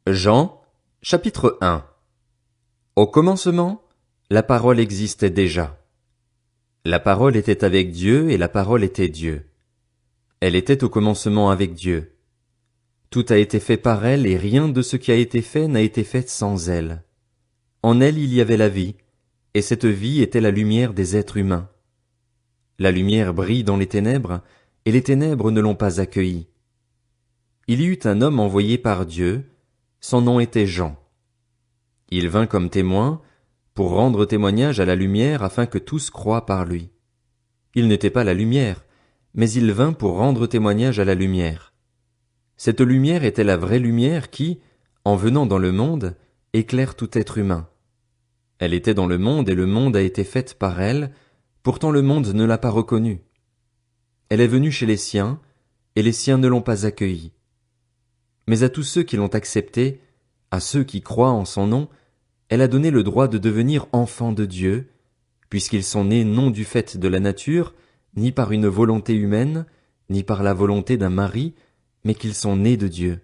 Jean, chapitre 1. Au commencement, la parole existait déjà. La parole était avec Dieu et la parole était Dieu. Elle était au commencement avec Dieu. Tout a été fait par elle et rien de ce qui a été fait n'a été fait sans elle. En elle il y avait la vie, et cette vie était la lumière des êtres humains. La lumière brille dans les ténèbres, et les ténèbres ne l'ont pas accueillie. Il y eut un homme envoyé par Dieu, son nom était Jean. Il vint comme témoin, pour rendre témoignage à la lumière afin que tous croient par lui. Il n'était pas la lumière, mais il vint pour rendre témoignage à la lumière. Cette lumière était la vraie lumière qui, en venant dans le monde, éclaire tout être humain. Elle était dans le monde et le monde a été fait par elle, pourtant le monde ne l'a pas reconnue. Elle est venue chez les siens, et les siens ne l'ont pas accueillie. Mais à tous ceux qui l'ont acceptée, à ceux qui croient en son nom, elle a donné le droit de devenir enfants de Dieu, puisqu'ils sont nés non du fait de la nature, ni par une volonté humaine, ni par la volonté d'un mari, mais qu'ils sont nés de Dieu.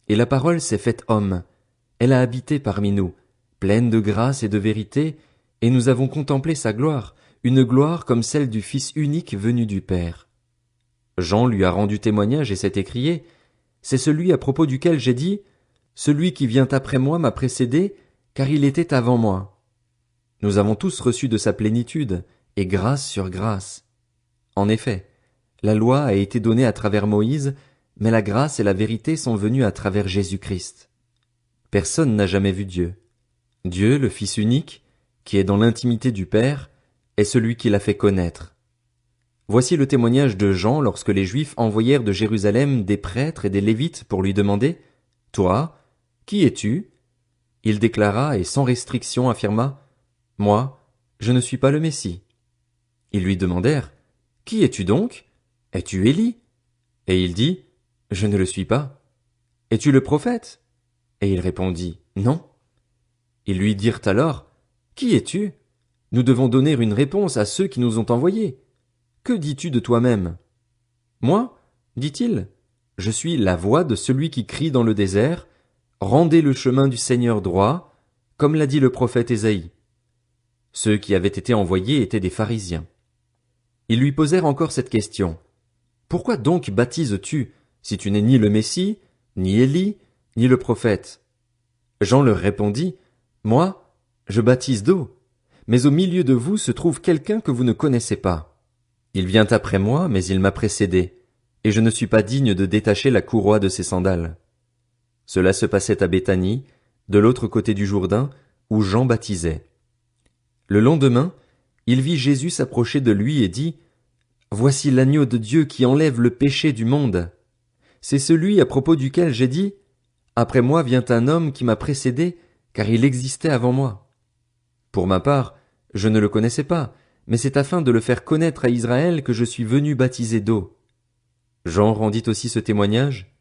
Et la parole s'est faite homme, elle a habité parmi nous, pleine de grâce et de vérité, et nous avons contemplé sa gloire, une gloire comme celle du Fils unique venu du Père. Jean lui a rendu témoignage et s'est écrié, « C'est celui à propos duquel j'ai dit, celui qui vient après moi m'a précédé, car il était avant moi. » Nous avons tous reçu de sa plénitude, et grâce sur grâce. En effet, la loi a été donnée à travers Moïse, mais la grâce et la vérité sont venues à travers Jésus-Christ. Personne n'a jamais vu Dieu. Dieu, le Fils unique, qui est dans l'intimité du Père, est celui qui l'a fait connaître. Voici le témoignage de Jean lorsque les Juifs envoyèrent de Jérusalem des prêtres et des Lévites pour lui demander « Toi, qui es-tu » Il déclara et sans restriction affirma « Moi, je ne suis pas le Messie. » Ils lui demandèrent « Qui es-tu donc? Es-tu Élie » Et il dit « Je ne le suis pas. » « Es-tu le prophète » Et il répondit « Non. » Ils lui dirent alors « Qui es-tu? Nous devons donner une réponse à ceux qui nous ont envoyés. Que dis-tu de toi-même? » Moi, dit-il, je suis la voix de celui qui crie dans le désert, rendez le chemin du Seigneur droit, comme l'a dit le prophète Ésaïe. Ceux qui avaient été envoyés étaient des pharisiens. Ils lui posèrent encore cette question. Pourquoi donc baptises-tu, si tu n'es ni le Messie, ni Élie, ni le prophète? Jean leur répondit, moi, je baptise d'eau, mais au milieu de vous se trouve quelqu'un que vous ne connaissez pas. Il vient après moi, mais il m'a précédé, et je ne suis pas digne de détacher la courroie de ses sandales. Cela se passait à Béthanie, de l'autre côté du Jourdain, où Jean baptisait. Le lendemain, il vit Jésus s'approcher de lui et dit, Voici l'agneau de Dieu qui enlève le péché du monde. C'est celui à propos duquel j'ai dit, Après moi vient un homme qui m'a précédé, car il existait avant moi. Pour ma part, je ne le connaissais pas, mais c'est afin de le faire connaître à Israël que je suis venu baptiser d'eau. Jean rendit aussi ce témoignage.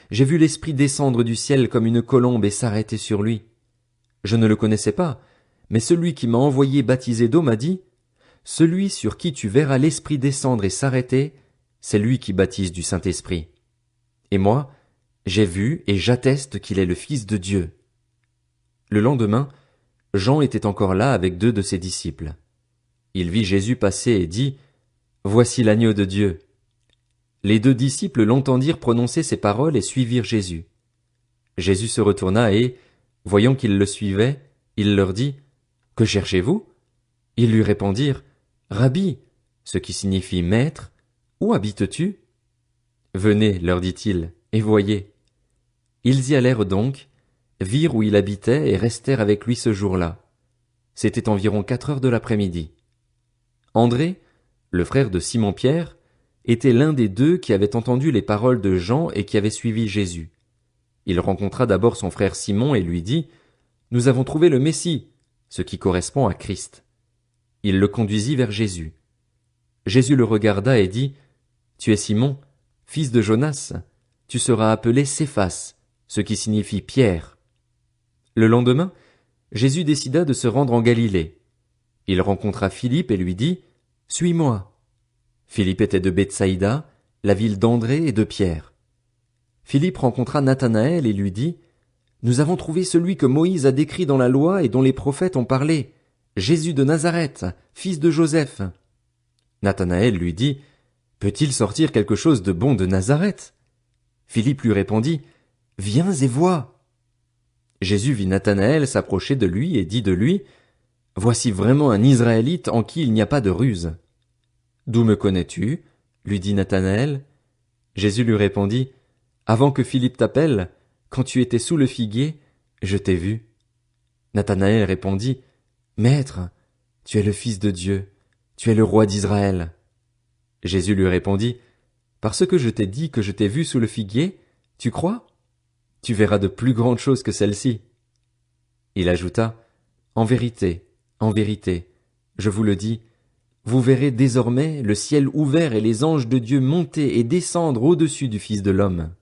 J'ai vu l'Esprit descendre du ciel comme une colombe et s'arrêter sur lui. Je ne le connaissais pas, mais celui qui m'a envoyé baptiser d'eau m'a dit, Celui sur qui tu verras l'Esprit descendre et s'arrêter, c'est lui qui baptise du Saint-Esprit. Et moi, j'ai vu et j'atteste qu'il est le Fils de Dieu. Le lendemain, Jean était encore là avec 2 de ses disciples. Il vit Jésus passer et dit, Voici l'agneau de Dieu. Les 2 disciples l'entendirent prononcer ces paroles et suivirent Jésus. Jésus se retourna et, voyant qu'ils le suivaient, il leur dit, Que cherchez-vous? Ils lui répondirent, Rabbi, ce qui signifie maître, où habites-tu? Venez, leur dit-il, et voyez. Ils y allèrent donc, virent où il habitait et restèrent avec lui ce jour-là. C'était environ 4 heures de l'après-midi. André, le frère de Simon-Pierre, était l'un des 2 qui avaient entendu les paroles de Jean et qui avaient suivi Jésus. Il rencontra d'abord son frère Simon et lui dit, Nous avons trouvé le Messie, ce qui correspond à Christ. Il le conduisit vers Jésus. Jésus le regarda et dit, Tu es Simon, fils de Jonas, tu seras appelé Céphas, ce qui signifie Pierre. Le lendemain, Jésus décida de se rendre en Galilée. Il rencontra Philippe et lui dit, Suis-moi. Philippe était de Bethsaïda, la ville d'André et de Pierre. Philippe rencontra Nathanaël et lui dit, Nous avons trouvé celui que Moïse a décrit dans la loi et dont les prophètes ont parlé, Jésus de Nazareth, fils de Joseph. Nathanaël lui dit, peut-il sortir quelque chose de bon de Nazareth? Philippe lui répondit, viens et vois. Jésus vit Nathanaël s'approcher de lui et dit de lui, voici vraiment un Israélite en qui il n'y a pas de ruse. D'où me connais-tu? Lui dit Nathanaël. Jésus lui répondit, avant que Philippe t'appelle, quand tu étais sous le figuier, je t'ai vu. Nathanaël répondit, Maître, tu es le Fils de Dieu, tu es le roi d'Israël. Jésus lui répondit, parce que je t'ai dit que je t'ai vu sous le figuier, tu crois? Tu verras de plus grandes choses que celles-ci. Il ajouta, en vérité, je vous le dis, vous verrez désormais le ciel ouvert et les anges de Dieu monter et descendre au-dessus du Fils de l'homme.